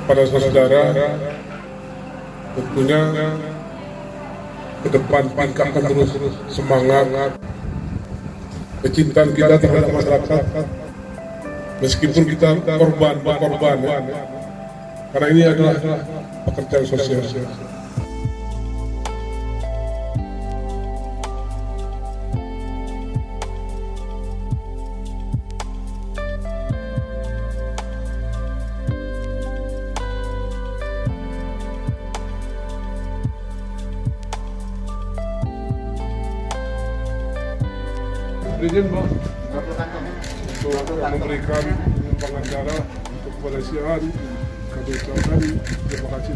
pada saudara, tentunya ke depan tingkatkan terus semangat, kecintaan kita terhadap masyarakat, meskipun kita korban ya. Karena ini adalah pekerjaan sosial. Izin Bang untuk memberikan pengembangan darah untuk kepolisian. Kami ucapkan terima kasih.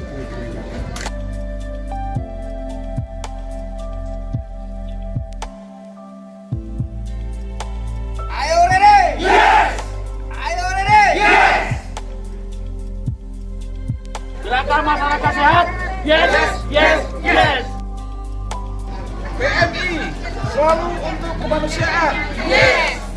Ayo ready? Yes. Ayo ready? Yes. Gerakan masyarakat sehat. Yes, yes, yes. PMI selalu untuk kemanusiaan. Yes.